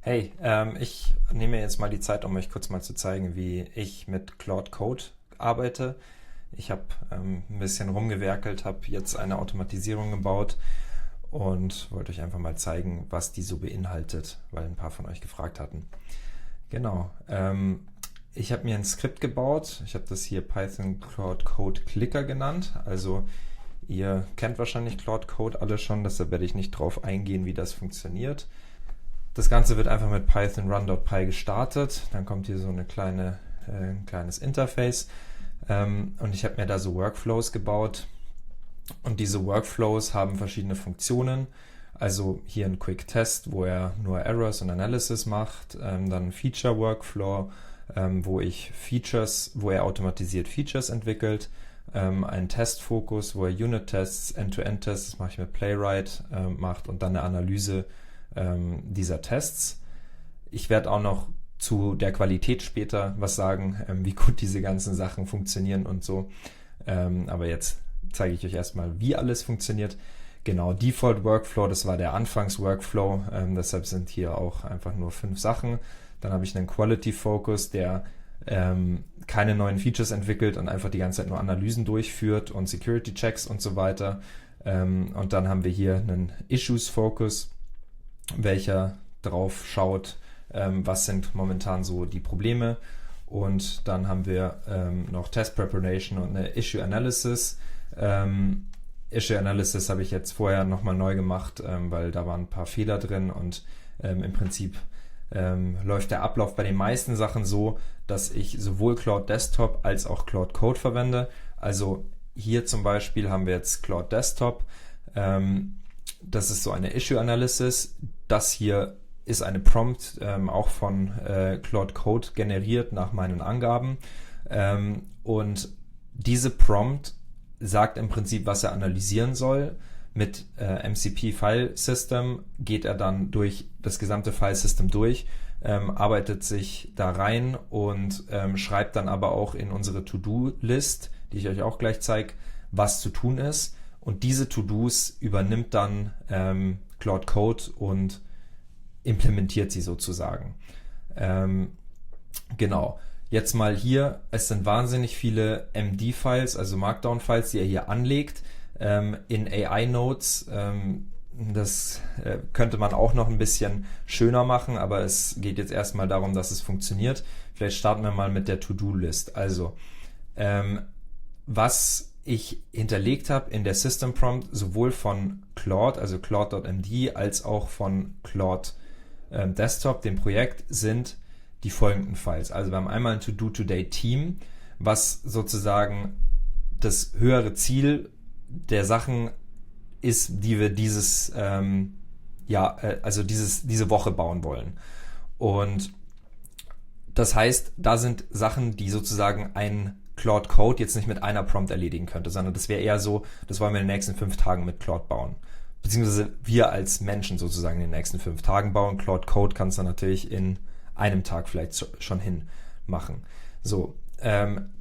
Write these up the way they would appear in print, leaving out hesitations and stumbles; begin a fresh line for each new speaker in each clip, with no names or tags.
Hey, ich nehme mir jetzt mal die Zeit, um euch kurz mal zu zeigen, wie ich mit Claude Code arbeite. Ich habe ein bisschen rumgewerkelt, habe jetzt eine Automatisierung gebaut und wollte euch einfach mal zeigen, was die so beinhaltet, weil ein paar von euch gefragt hatten. Genau. Ich habe mir ein Skript gebaut. Ich habe das hier Python Claude Code Clicker genannt. Also ihr kennt wahrscheinlich Claude Code alle schon, deshalb werde ich nicht drauf eingehen, wie das funktioniert. Das Ganze wird einfach mit Python run.py gestartet. Dann kommt hier so ein kleines Interface. Und ich habe mir da so Workflows gebaut. Und diese Workflows haben verschiedene Funktionen. Also hier ein Quick Test, wo er nur Errors und Analysis macht. Dann ein Feature Workflow, wo er automatisiert Features entwickelt. Ein Testfokus, wo er Unit-Tests, End-to-End-Tests, das mache ich mit Playwright, macht und dann eine Analyse dieser Tests. Ich werde auch noch zu der Qualität später was sagen, wie gut diese ganzen Sachen funktionieren und so. Aber jetzt zeige ich euch erstmal, wie alles funktioniert. Genau, Default Workflow, das war der Anfangs-Workflow, deshalb sind hier auch einfach nur 5 Sachen. Dann habe ich einen Quality Focus, der keine neuen Features entwickelt und einfach die ganze Zeit nur Analysen durchführt und Security Checks und so weiter. Und dann haben wir hier einen Issues Focus, welcher drauf schaut, was sind momentan so die Probleme. Und dann haben wir noch Test Preparation und eine Issue Analysis. Issue Analysis habe ich jetzt vorher nochmal neu gemacht, weil da waren ein paar Fehler drin und im Prinzip läuft der Ablauf bei den meisten Sachen so, dass ich sowohl Claude Desktop als auch Claude Code verwende. Also hier zum Beispiel haben wir jetzt Claude Desktop. Das ist so eine Issue Analysis. Das hier ist eine Prompt, auch von Claude Code generiert nach meinen Angaben. Und diese Prompt sagt im Prinzip, was er analysieren soll. Mit MCP File System geht er dann durch das gesamte File System durch, arbeitet sich da rein und schreibt dann aber auch in unsere To-Do-List, die ich euch auch gleich zeige, was zu tun ist. Und diese To-Dos übernimmt dann Claude Code und implementiert sie sozusagen. Genau. Jetzt mal hier, es sind wahnsinnig viele MD-Files, also Markdown-Files, die er hier anlegt. In AI-Nodes, das könnte man auch noch ein bisschen schöner machen, aber es geht jetzt erstmal darum, dass es funktioniert. Vielleicht starten wir mal mit der To-Do-List. Also, was ich hinterlegt habe in der System Prompt, sowohl von Claude, also Claude.md, als auch von Claude Desktop, dem Projekt, sind die folgenden Files. Also wir haben einmal ein To-Do Today Team, was sozusagen das höhere Ziel der Sachen ist, die wir diese Woche bauen wollen. Und das heißt, da sind Sachen, die sozusagen ein Claude Code jetzt nicht mit einer Prompt erledigen könnte, sondern das wäre eher so, das wollen wir in den nächsten 5 Tagen mit Claude bauen. Beziehungsweise wir als Menschen sozusagen in den nächsten 5 Tagen bauen. Claude Code kann es dann natürlich in einem Tag vielleicht schon hin machen. So,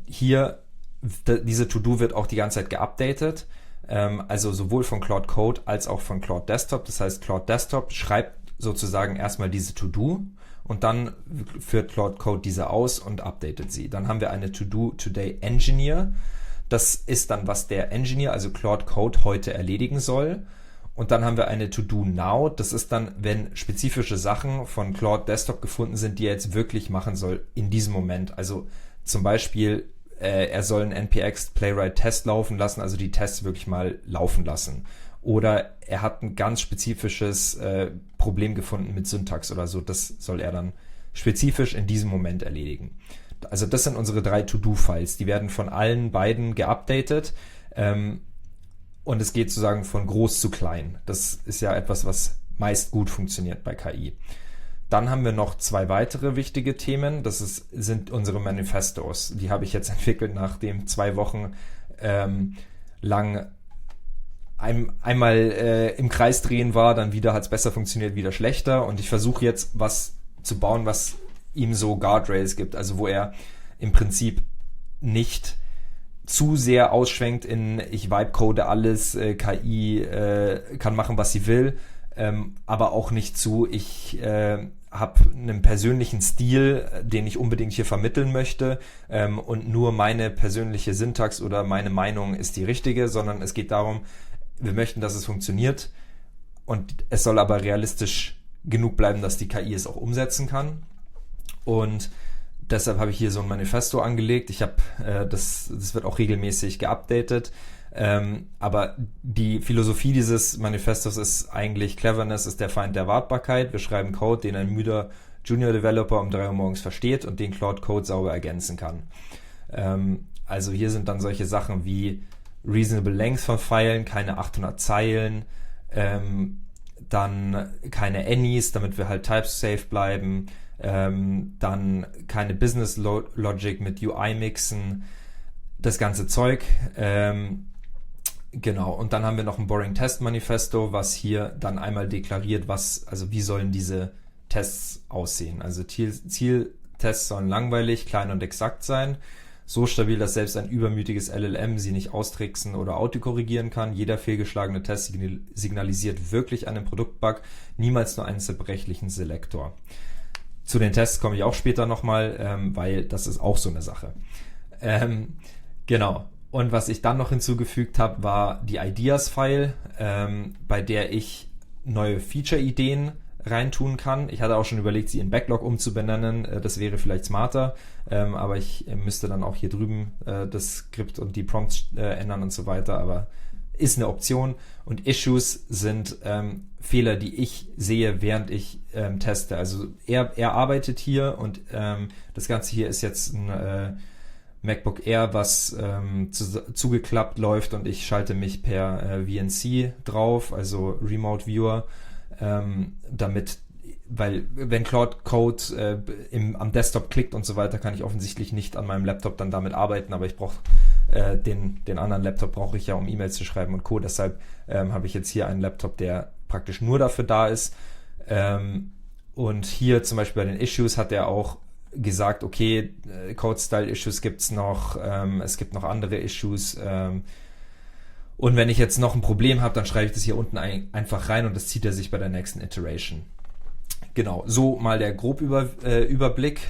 hier, diese To-Do wird auch die ganze Zeit geupdatet. Also sowohl von Claude Code als auch von Claude Desktop. Das heißt, Claude Desktop schreibt sozusagen erstmal diese To-Do und dann führt Claude Code diese aus und updatet sie. Dann haben wir eine To-Do Today Engineer. Das ist dann, was der Engineer, also Claude Code, heute erledigen soll. Und dann haben wir eine To-Do Now. Das ist dann, wenn spezifische Sachen von Claude Desktop gefunden sind, die er jetzt wirklich machen soll in diesem Moment. Also zum Beispiel, er soll einen NPX Playwright Test laufen lassen, also die Tests wirklich mal laufen lassen. Oder er hat ein ganz spezifisches Problem gefunden mit Syntax oder so. Das soll er dann spezifisch in diesem Moment erledigen. Also das sind unsere 3 To-Do-Files. Die werden von allen beiden geupdatet. Und es geht sozusagen von groß zu klein. Das ist ja etwas, was meist gut funktioniert bei KI. Dann haben wir noch 2 weitere wichtige Themen. Sind unsere Manifestos. Die habe ich jetzt entwickelt, nachdem 2 Wochen lang einmal im Kreis drehen war, dann wieder hat es besser funktioniert, wieder schlechter. Und ich versuche jetzt was zu bauen, was ihm so Guardrails gibt. Also wo er im Prinzip nicht zu sehr ausschwenkt in ich vibe-code alles, KI kann machen, was sie will, aber auch nicht zu ich habe einen persönlichen Stil, den ich unbedingt hier vermitteln möchte, und nur meine persönliche Syntax oder meine Meinung ist die richtige, sondern es geht darum, wir möchten, dass es funktioniert und es soll aber realistisch genug bleiben, dass die KI es auch umsetzen kann. Und deshalb habe ich hier so ein Manifesto angelegt. Ich habe das wird auch regelmäßig geupdatet. Aber die Philosophie dieses Manifestos ist eigentlich: Cleverness ist der Feind der Wartbarkeit. Wir schreiben Code, den ein müder Junior Developer um 3 Uhr morgens versteht und den Claude Code sauber ergänzen kann. Also hier sind dann solche Sachen wie Reasonable Length von Pfeilen, keine 800 Zeilen, dann keine Any's, damit wir halt type-safe bleiben, dann keine Business Logic mit UI mixen, das ganze Zeug. Genau, und dann haben wir noch ein Boring Test Manifesto, was hier dann einmal deklariert, wie sollen diese Tests aussehen. Also Zieltests sollen langweilig, klein und exakt sein, so stabil, dass selbst ein übermütiges LLM sie nicht austricksen oder autokorrigieren kann. Jeder fehlgeschlagene Test signalisiert wirklich einen Produktbug, niemals nur einen zerbrechlichen Selektor. Zu den Tests komme ich auch später nochmal, weil das ist auch so eine Sache. Genau. Und was ich dann noch hinzugefügt habe, war die Ideas-File, bei der ich neue Feature-Ideen reintun kann. Ich hatte auch schon überlegt, sie in Backlog umzubenennen. Das wäre vielleicht smarter, aber ich müsste dann auch hier drüben das Skript und die Prompts ändern und so weiter. Aber ist eine Option. Und Issues sind Fehler, die ich sehe, während ich teste. Also er arbeitet hier und das Ganze hier ist jetzt ein MacBook Air, was zugeklappt läuft und ich schalte mich per VNC drauf, also Remote Viewer, weil wenn Claude Code am Desktop klickt und so weiter, kann ich offensichtlich nicht an meinem Laptop dann damit arbeiten, aber ich brauche den anderen Laptop brauche ich ja, um E-Mails zu schreiben und Co. Deshalb habe ich jetzt hier einen Laptop, der praktisch nur dafür da ist. Und hier zum Beispiel bei den Issues hat er auch gesagt, okay, Code-Style-Issues gibt's noch, es gibt noch andere Issues, und wenn ich jetzt noch ein Problem habe, dann schreibe ich das hier unten einfach rein und das zieht er sich bei der nächsten Iteration. Genau, so mal der Überblick,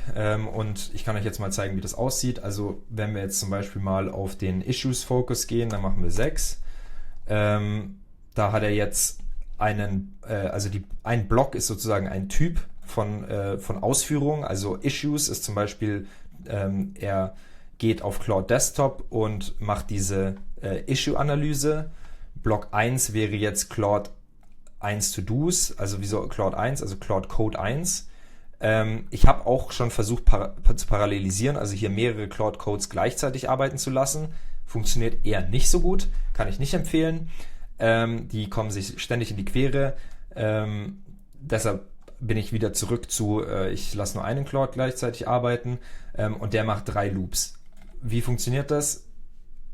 und ich kann euch jetzt mal zeigen, wie das aussieht. Also wenn wir jetzt zum Beispiel mal auf den Issues-Focus gehen, dann machen wir 6. Da hat er jetzt ein Block ist sozusagen ein Typ von Ausführungen. Also Issues ist zum Beispiel, er geht auf Claude Desktop und macht diese Issue-Analyse. Block 1 wäre jetzt Claude 1 To-Dos, also wieso Claude 1, also Claude Code 1. Ich habe auch schon versucht zu parallelisieren, also hier mehrere Claude Codes gleichzeitig arbeiten zu lassen. Funktioniert eher nicht so gut, kann ich nicht empfehlen. Die kommen sich ständig in die Quere. Deshalb bin ich wieder zurück zu, ich lasse nur einen Claude gleichzeitig arbeiten, und der macht 3 Loops. Wie funktioniert das?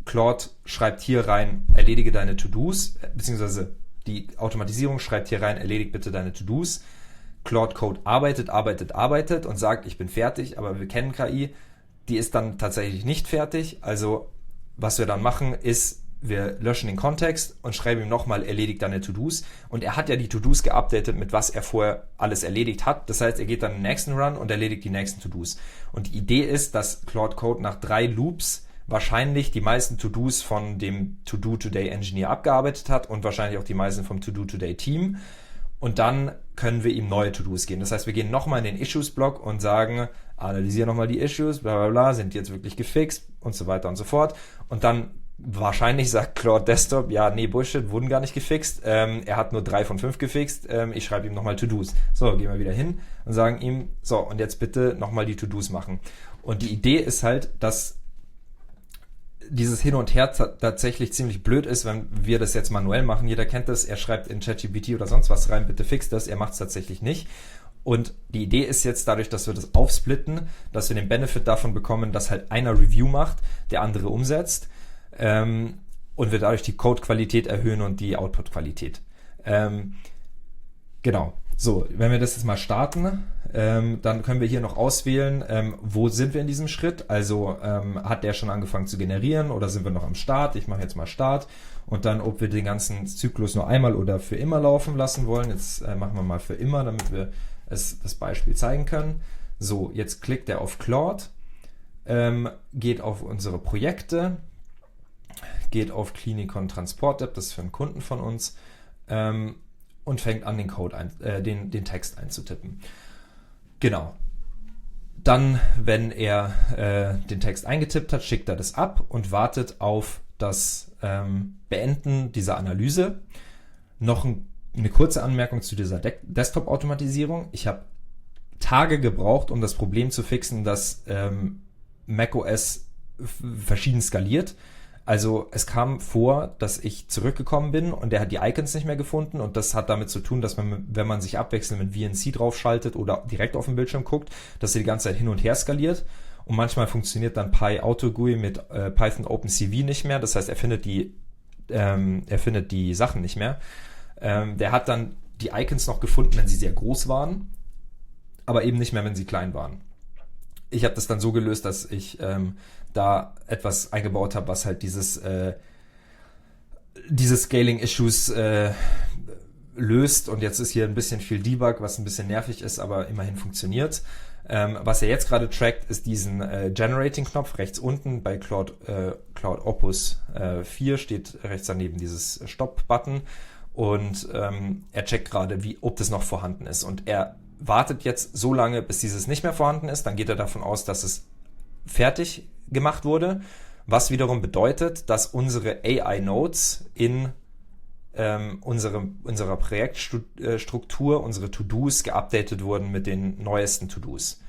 Claude schreibt hier rein, erledige deine To-Dos, beziehungsweise die Automatisierung schreibt hier rein, erledige bitte deine To-Dos. Claude Code arbeitet und sagt, ich bin fertig, aber wir kennen KI, die ist dann tatsächlich nicht fertig. Also was wir dann machen ist, wir löschen den Kontext und schreiben ihm nochmal, erledigt deine To-Dos. Und er hat ja die To-Dos geupdatet, mit was er vorher alles erledigt hat. Das heißt, er geht dann in den nächsten Run und erledigt die nächsten To-Dos. Und die Idee ist, dass Claude Code nach 3 Loops wahrscheinlich die meisten To-Dos von dem To-Do-Today-Engineer abgearbeitet hat und wahrscheinlich auch die meisten vom To-Do-Today-Team. Und dann können wir ihm neue To-Dos geben. Das heißt, wir gehen nochmal in den Issues-Block und sagen, analysiere nochmal die Issues, bla bla bla, sind die jetzt wirklich gefixt und so weiter und so fort. Und dann wahrscheinlich sagt Claude Desktop, ja, nee, Bullshit, wurden gar nicht gefixt. Er hat nur 3 von 5 gefixt. Ich schreibe ihm nochmal To-Dos. So, gehen wir wieder hin und sagen ihm, so, und jetzt bitte nochmal die To-Dos machen. Und die Idee ist halt, dass dieses Hin und Her tatsächlich ziemlich blöd ist, wenn wir das jetzt manuell machen. Jeder kennt das, er schreibt in ChatGPT oder sonst was rein, bitte fix das, er macht es tatsächlich nicht. Und die Idee ist jetzt dadurch, dass wir das aufsplitten, dass wir den Benefit davon bekommen, dass halt einer Review macht, der andere umsetzt, und wir dadurch die Code-Qualität erhöhen und die Output-Qualität. Genau. So, wenn wir das jetzt mal starten, dann können wir hier noch auswählen, wo sind wir in diesem Schritt. Also hat der schon angefangen zu generieren oder sind wir noch am Start? Ich mache jetzt mal Start und dann, ob wir den ganzen Zyklus nur einmal oder für immer laufen lassen wollen. Jetzt machen wir mal für immer, damit wir das Beispiel zeigen können. So, jetzt klickt er auf Claude, geht auf unsere Projekte, geht auf Klinikon Transport App, das ist für einen Kunden von uns, und fängt an, den Text einzutippen. Genau. Dann, wenn er den Text eingetippt hat, schickt er das ab und wartet auf das Beenden dieser Analyse. Noch eine kurze Anmerkung zu dieser Desktop-Automatisierung. Ich habe Tage gebraucht, um das Problem zu fixen, dass macOS verschieden skaliert. Also es kam vor, dass ich zurückgekommen bin und der hat die Icons nicht mehr gefunden und das hat damit zu tun, dass man, wenn man sich abwechselnd mit VNC draufschaltet oder direkt auf den Bildschirm guckt, dass er die ganze Zeit hin und her skaliert und manchmal funktioniert dann PyAutoGUI mit Python OpenCV nicht mehr, das heißt, er findet die Sachen nicht mehr. Der hat dann die Icons noch gefunden, wenn sie sehr groß waren, aber eben nicht mehr, wenn sie klein waren. Ich habe das dann so gelöst, dass ich da etwas eingebaut habe, was halt diese Scaling-Issues löst. Und jetzt ist hier ein bisschen viel Debug, was ein bisschen nervig ist, aber immerhin funktioniert. Was er jetzt gerade trackt, ist diesen Generating-Knopf rechts unten bei Claude Opus 4 steht rechts daneben dieses Stop-Button. Und er checkt gerade, ob das noch vorhanden ist. Und er wartet jetzt so lange, bis dieses nicht mehr vorhanden ist. Dann geht er davon aus, dass es fertig gemacht wurde, was wiederum bedeutet, dass unsere AI-Nodes in unserer Projektstruktur, unsere To-Dos geupdatet wurden mit den neuesten To-Dos.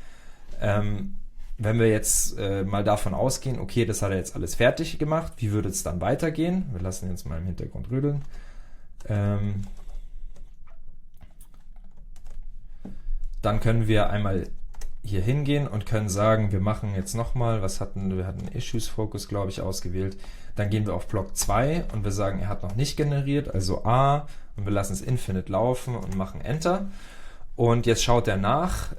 Wenn wir jetzt mal davon ausgehen, okay, das hat er jetzt alles fertig gemacht, wie würde es dann weitergehen? Wir lassen jetzt mal im Hintergrund rödeln. Dann können wir einmal hier hingehen und können sagen, wir machen jetzt nochmal, wir hatten Issues Focus, glaube ich, ausgewählt. Dann gehen wir auf Block 2 und wir sagen, er hat noch nicht generiert, also A, und wir lassen es Infinite laufen und machen Enter. Und jetzt schaut er nach,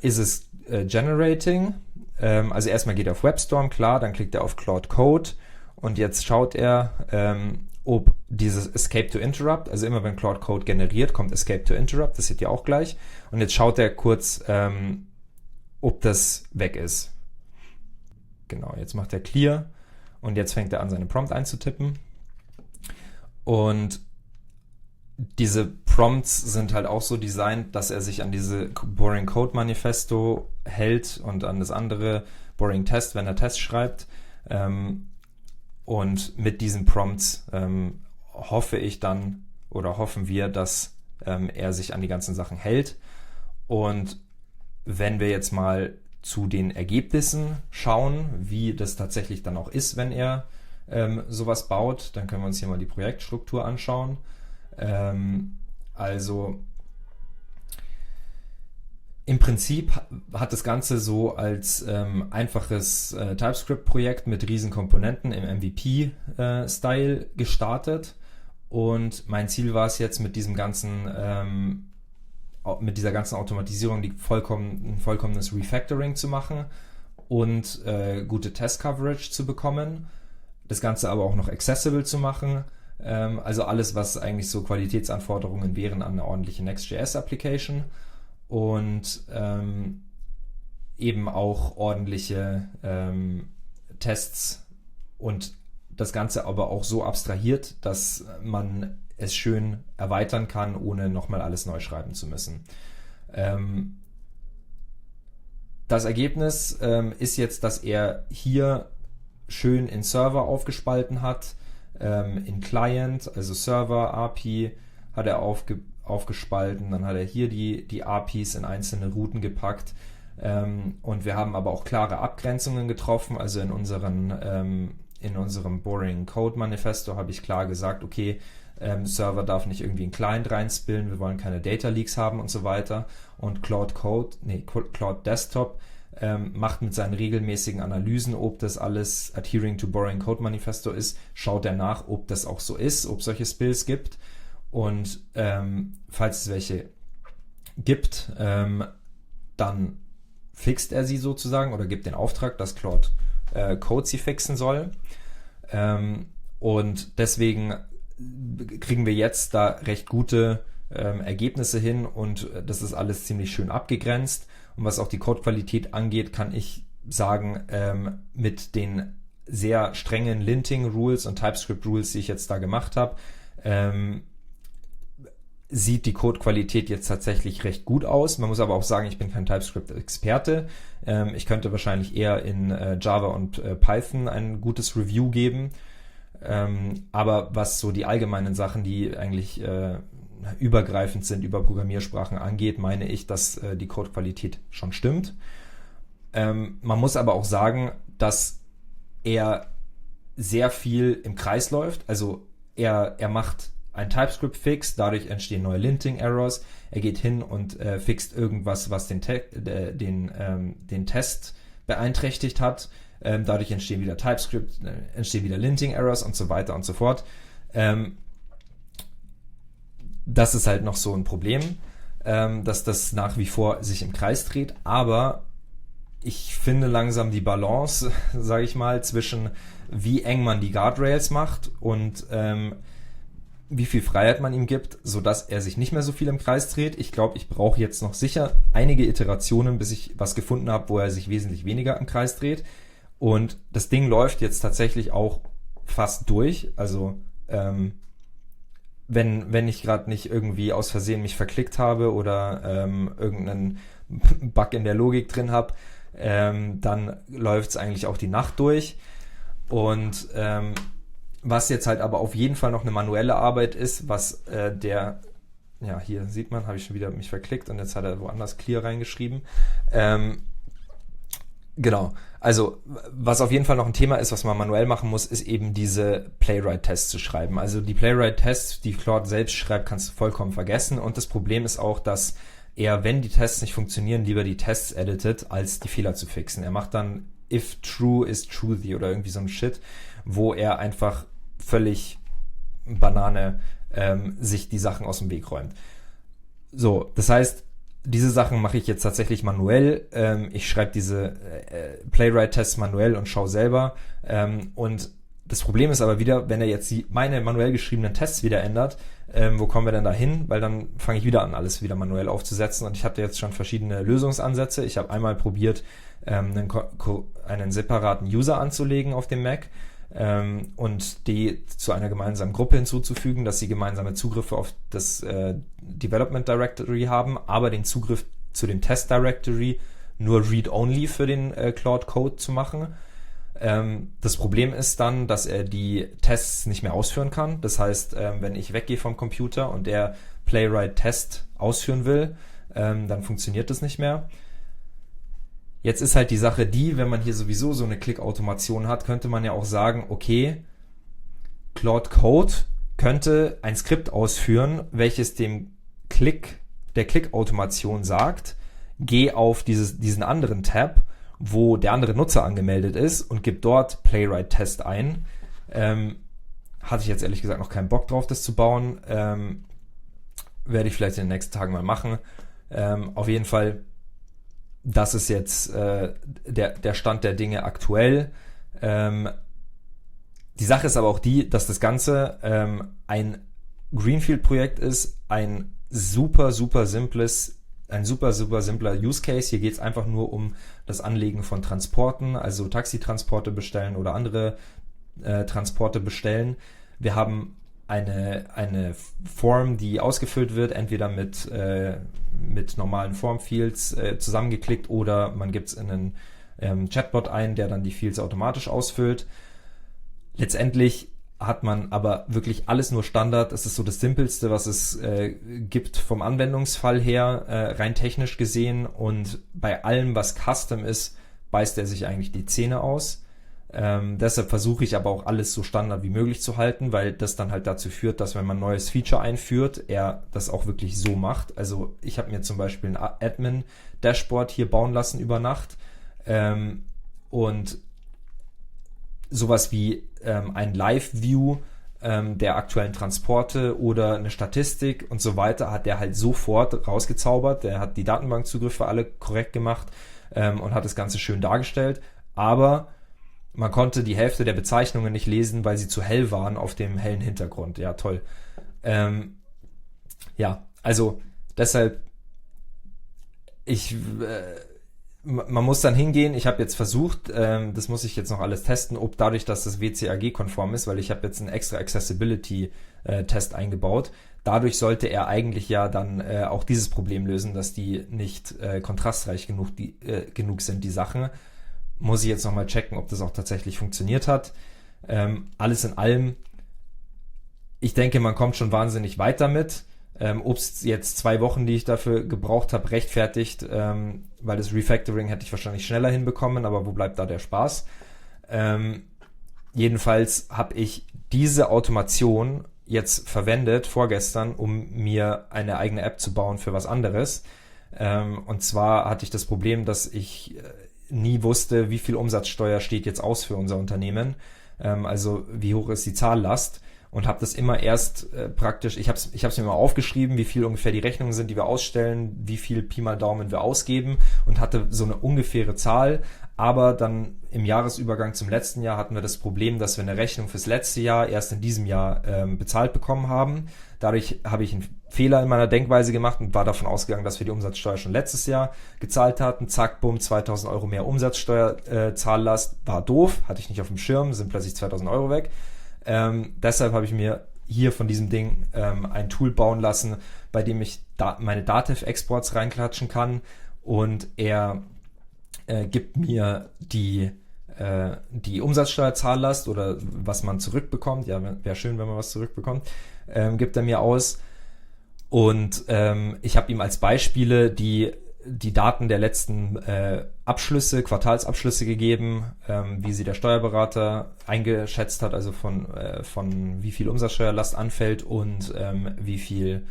ist es Generating? Also erstmal geht er auf WebStorm, klar, dann klickt er auf Claude Code und jetzt schaut er, ob dieses Escape to Interrupt, also immer wenn Claude Code generiert, kommt Escape to Interrupt, das seht ihr auch gleich. Und jetzt schaut er kurz, ob das weg ist. Genau, jetzt macht er Clear und jetzt fängt er an, seine Prompt einzutippen. Und diese Prompts sind halt auch so designt, dass er sich an diese Boring Code Manifesto hält und an das andere Boring Test, wenn er Tests schreibt. Und mit diesen Prompts hoffen wir, dass er sich an die ganzen Sachen hält. Und wenn wir jetzt mal zu den Ergebnissen schauen, wie das tatsächlich dann auch ist, wenn er sowas baut, dann können wir uns hier mal die Projektstruktur anschauen. Also im Prinzip hat das Ganze so als einfaches TypeScript-Projekt mit riesen Komponenten im MVP-Style gestartet. Und mein Ziel war es jetzt mit dieser ganzen Automatisierung ein vollkommenes Refactoring zu machen und gute Test-Coverage zu bekommen. Das Ganze aber auch noch accessible zu machen. Also alles, was eigentlich so Qualitätsanforderungen wären an eine ordentliche Next.js-Application. Und eben auch ordentliche Tests und das Ganze aber auch so abstrahiert, dass man es schön erweitern kann, ohne nochmal alles neu schreiben zu müssen. Das Ergebnis ist jetzt, dass er hier schön in Server aufgespalten hat, in Client, also Server, API hat er aufgespalten, dann hat er hier die APIs in einzelne Routen gepackt und wir haben aber auch klare Abgrenzungen getroffen, also in unserem Boring Code Manifesto habe ich klar gesagt, okay, Server darf nicht irgendwie einen Client reinspillen, wir wollen keine Data Leaks haben und so weiter. Und Claude Desktop macht mit seinen regelmäßigen Analysen, ob das alles adhering to Boring Code Manifesto ist, schaut er nach, ob das auch so ist, ob es solche Spills gibt. Und falls es welche gibt, dann fixt er sie sozusagen oder gibt den Auftrag, dass Claude Code sie fixen soll. Und deswegen kriegen wir jetzt da recht gute Ergebnisse hin und das ist alles ziemlich schön abgegrenzt. Und was auch die Codequalität angeht, kann ich sagen, mit den sehr strengen Linting-Rules und TypeScript-Rules, die ich jetzt da gemacht habe, sieht die Codequalität jetzt tatsächlich recht gut aus. Man muss aber auch sagen, ich bin kein TypeScript-Experte. Ich könnte wahrscheinlich eher in Java und Python ein gutes Review geben. Aber was so die allgemeinen Sachen, die eigentlich übergreifend sind, über Programmiersprachen angeht, meine ich, dass die Codequalität schon stimmt. Man muss aber auch sagen, dass er sehr viel im Kreis läuft. Also er macht ein TypeScript-Fix, dadurch entstehen neue Linting-Errors. Er geht hin und fixt irgendwas, was den Test beeinträchtigt hat. Dadurch entstehen wieder TypeScript, entstehen wieder Linting-Errors und so weiter und so fort. Das ist halt noch so ein Problem, dass das nach wie vor sich im Kreis dreht. Aber ich finde langsam die Balance, sage ich mal, zwischen wie eng man die Guardrails macht und wie viel Freiheit man ihm gibt, sodass er sich nicht mehr so viel im Kreis dreht. Ich glaube, ich brauche jetzt noch sicher einige Iterationen, bis ich was gefunden habe, wo er sich wesentlich weniger im Kreis dreht. Und das Ding läuft jetzt tatsächlich auch fast durch. Also wenn ich gerade nicht irgendwie aus Versehen mich verklickt habe oder irgendeinen Bug in der Logik drin habe, dann läuft es eigentlich auch die Nacht durch. Und was jetzt halt aber auf jeden Fall noch eine manuelle Arbeit ist, was hier sieht man, habe ich schon wieder mich verklickt und jetzt hat er woanders clear reingeschrieben. Genau, also was auf jeden Fall noch ein Thema ist, was man manuell machen muss, ist eben diese Playwright-Tests zu schreiben. Also die Playwright-Tests, die Claude selbst schreibt, kannst du vollkommen vergessen und das Problem ist auch, dass er, wenn die Tests nicht funktionieren, lieber die Tests editet, als die Fehler zu fixen. Er macht dann if true is truthy oder irgendwie so ein Shit, wo er einfach völlig Banane sich die Sachen aus dem Weg räumt. So, das heißt, diese Sachen mache ich jetzt tatsächlich manuell. Ich schreibe diese Playwright-Tests manuell und schaue selber. Und das Problem ist aber wieder, wenn er jetzt meine manuell geschriebenen Tests wieder ändert, wo kommen wir denn da hin? Weil dann fange ich wieder an, alles wieder manuell aufzusetzen. Und ich hatte jetzt schon verschiedene Lösungsansätze. Ich habe einmal probiert, einen separaten User anzulegen auf dem Mac und die zu einer gemeinsamen Gruppe hinzuzufügen, dass sie gemeinsame Zugriffe auf das Development Directory haben, aber den Zugriff zu dem Test Directory nur Read-Only für den Claude Code zu machen. Das Problem ist dann, dass er die Tests nicht mehr ausführen kann. Das heißt, wenn ich weggehe vom Computer und der Playwright Test ausführen will, dann funktioniert das nicht mehr. Jetzt ist halt die Sache die, wenn man hier sowieso so eine Click-Automation hat, könnte man ja auch sagen, okay, Claude Code könnte ein Skript ausführen, welches der Click-Automation sagt, geh auf diesen anderen Tab, wo der andere Nutzer angemeldet ist und gib dort Playwright Test ein. Hatte ich jetzt ehrlich gesagt noch keinen Bock drauf, das zu bauen. Werde ich vielleicht in den nächsten Tagen mal machen. Auf jeden Fall, das ist jetzt der Stand der Dinge aktuell. Die Sache ist aber auch die, dass das Ganze ein Greenfield-Projekt ist, ein super simpler Use Case. Hier geht es einfach nur um das Anlegen von Transporten, also Taxitransporte bestellen oder andere Transporte bestellen. Wir haben eine Form, die ausgefüllt wird, entweder mit normalen Form-Fields zusammengeklickt oder man gibt es in einen Chatbot ein, der dann die Fields automatisch ausfüllt. Letztendlich hat man aber wirklich alles nur Standard. Das ist so das Simpelste, was es gibt vom Anwendungsfall her, rein technisch gesehen. Und bei allem, was Custom ist, beißt er sich eigentlich die Zähne aus. Deshalb versuche ich aber auch alles so Standard wie möglich zu halten, weil das dann halt dazu führt, dass wenn man ein neues Feature einführt, er das auch wirklich so macht. Also ich habe mir zum Beispiel ein Admin-Dashboard hier bauen lassen über Nacht und sowas wie ein Live-View der aktuellen Transporte oder eine Statistik und so weiter, hat der halt sofort rausgezaubert. Der hat die Datenbankzugriffe alle korrekt gemacht und hat das Ganze schön dargestellt. Aber man konnte die Hälfte der Bezeichnungen nicht lesen, weil sie zu hell waren auf dem hellen Hintergrund. Ja, toll. Ja, also deshalb, man muss dann hingehen. Ich habe jetzt versucht, das muss ich jetzt noch alles testen, ob dadurch, dass das WCAG-konform ist, weil ich habe jetzt einen extra Accessibility-Test eingebaut. Dadurch sollte er eigentlich ja dann auch dieses Problem lösen, dass die nicht kontrastreich genug sind, die Sachen. Muss ich jetzt nochmal checken, ob das auch tatsächlich funktioniert hat. Alles in allem, ich denke, man kommt schon wahnsinnig weit damit. Ob es jetzt 2 Wochen, die ich dafür gebraucht habe, rechtfertigt, weil das Refactoring hätte ich wahrscheinlich schneller hinbekommen, aber wo bleibt da der Spaß? Jedenfalls habe ich diese Automation jetzt verwendet, vorgestern, um mir eine eigene App zu bauen für was anderes. Und zwar hatte ich das Problem, dass ich nie wusste, wie viel Umsatzsteuer steht jetzt aus für unser Unternehmen. Also wie hoch ist die Zahllast? Und habe das immer erst praktisch, ich hab's mir mal aufgeschrieben, wie viel ungefähr die Rechnungen sind, die wir ausstellen, wie viel Pi mal Daumen wir ausgeben und hatte so eine ungefähre Zahl. Aber dann im Jahresübergang zum letzten Jahr hatten wir das Problem, dass wir eine Rechnung fürs letzte Jahr erst in diesem Jahr bezahlt bekommen haben. Dadurch habe ich einen Fehler in meiner Denkweise gemacht und war davon ausgegangen, dass wir die Umsatzsteuer schon letztes Jahr gezahlt hatten. Zack, bumm, 2.000 Euro mehr Umsatzsteuerzahllast. War doof, hatte ich nicht auf dem Schirm, sind plötzlich 2.000 Euro weg. Deshalb habe ich mir hier von diesem Ding ein Tool bauen lassen, bei dem ich meine Datev-Exports reinklatschen kann und er gibt mir die Umsatzsteuerzahllast oder was man zurückbekommt. Ja, wäre schön, wenn man was zurückbekommt. Gibt er mir aus und ich habe ihm als Beispiele die Daten der letzten Abschlüsse, Quartalsabschlüsse gegeben, wie sie der Steuerberater eingeschätzt hat, also von wie viel Umsatzsteuerlast anfällt und wie viel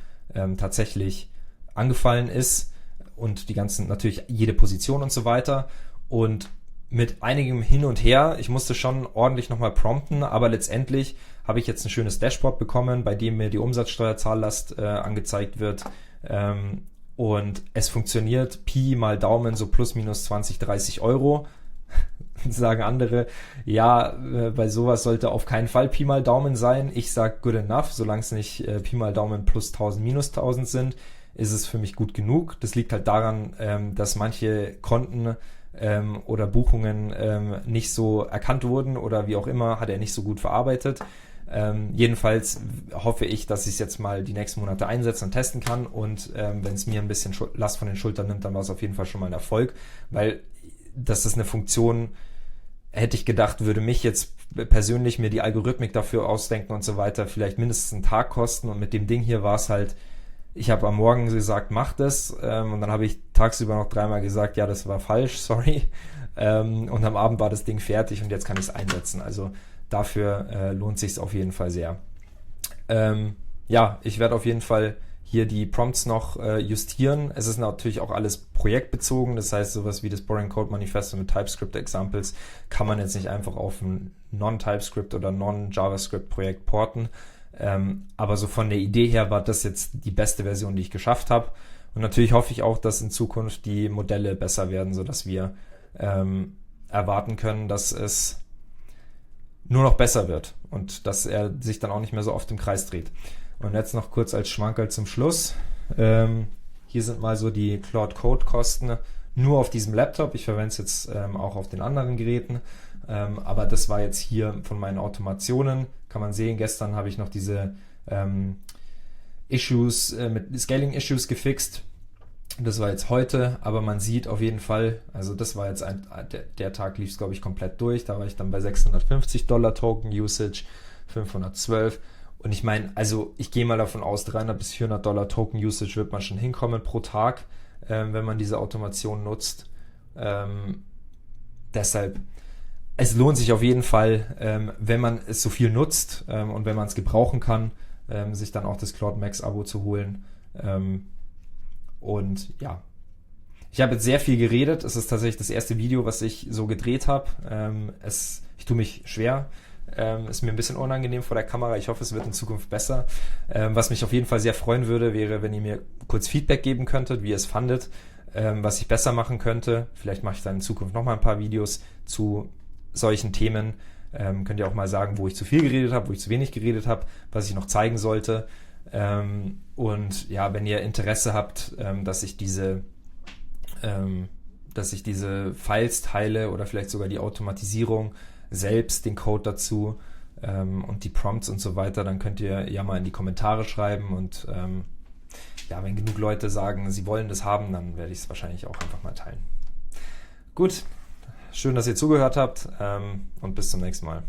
tatsächlich angefallen ist und die ganzen, natürlich jede Position und so weiter. Und mit einigem Hin und Her, ich musste schon ordentlich nochmal prompten, aber letztendlich habe ich jetzt ein schönes Dashboard bekommen, bei dem mir die Umsatzsteuerzahllast angezeigt wird. Und es funktioniert Pi mal Daumen so plus minus 20, 30 Euro. Sagen andere, ja, bei sowas sollte auf keinen Fall Pi mal Daumen sein. Ich sag good enough, solange es nicht Pi mal Daumen plus 1000, minus 1000 sind, ist es für mich gut genug. Das liegt halt daran, dass manche Konten oder Buchungen nicht so erkannt wurden oder wie auch immer, hat er nicht so gut verarbeitet. Jedenfalls hoffe ich, dass ich es jetzt mal die nächsten Monate einsetzen und testen kann und wenn es mir ein bisschen Last von den Schultern nimmt, dann war es auf jeden Fall schon mal ein Erfolg, weil das ist eine Funktion, hätte ich gedacht, würde mich jetzt persönlich mir die Algorithmik dafür ausdenken und so weiter vielleicht mindestens einen Tag kosten und mit dem Ding hier war es halt, ich habe am Morgen gesagt, mach das und dann habe ich tagsüber noch 3-mal gesagt, ja, das war falsch, sorry und am Abend war das Ding fertig und jetzt kann ich es einsetzen, also dafür lohnt sich es auf jeden Fall sehr. Ja, ich werde auf jeden Fall hier die Prompts noch justieren. Es ist natürlich auch alles projektbezogen, das heißt sowas wie das Boring Code Manifesto mit TypeScript Examples kann man jetzt nicht einfach auf ein Non-TypeScript oder Non-JavaScript Projekt porten. Aber so von der Idee her war das jetzt die beste Version, die ich geschafft habe. Und natürlich hoffe ich auch, dass in Zukunft die Modelle besser werden, sodass wir erwarten können, dass es nur noch besser wird und dass er sich dann auch nicht mehr so oft im Kreis dreht. Und jetzt noch kurz als Schmankerl zum Schluss. Hier sind mal so die Claude Code Kosten nur auf diesem Laptop. Ich verwende es jetzt auch auf den anderen Geräten. Aber das war jetzt hier von meinen Automationen. Kann man sehen, gestern habe ich noch diese Issues mit Scaling Issues gefixt. Das war jetzt heute, aber man sieht auf jeden Fall, also das war jetzt der Tag lief es, glaube ich, komplett durch. Da war ich dann bei $650 Token Usage, 512. Und ich meine, also ich gehe mal davon aus, $300 bis $400 Token Usage wird man schon hinkommen pro Tag, wenn man diese Automation nutzt. Deshalb, es lohnt sich auf jeden Fall, wenn man es so viel nutzt und wenn man es gebrauchen kann, sich dann auch das Claude Max Abo zu holen. Und ja, ich habe jetzt sehr viel geredet. Es ist tatsächlich das erste Video, was ich so gedreht habe. Ich tue mich schwer. Ist mir ein bisschen unangenehm vor der Kamera. Ich hoffe, es wird in Zukunft besser. Was mich auf jeden Fall sehr freuen würde, wäre, wenn ihr mir kurz Feedback geben könntet, wie ihr es fandet, was ich besser machen könnte. Vielleicht mache ich dann in Zukunft nochmal ein paar Videos zu solchen Themen. Könnt ihr auch mal sagen, wo ich zu viel geredet habe, wo ich zu wenig geredet habe, was ich noch zeigen sollte. Und ja, wenn ihr Interesse habt, dass ich diese Files teile oder vielleicht sogar die Automatisierung selbst, den Code dazu und die Prompts und so weiter, dann könnt ihr ja mal in die Kommentare schreiben und ja, wenn genug Leute sagen, sie wollen das haben, dann werde ich es wahrscheinlich auch einfach mal teilen. Gut, schön, dass ihr zugehört habt und bis zum nächsten Mal.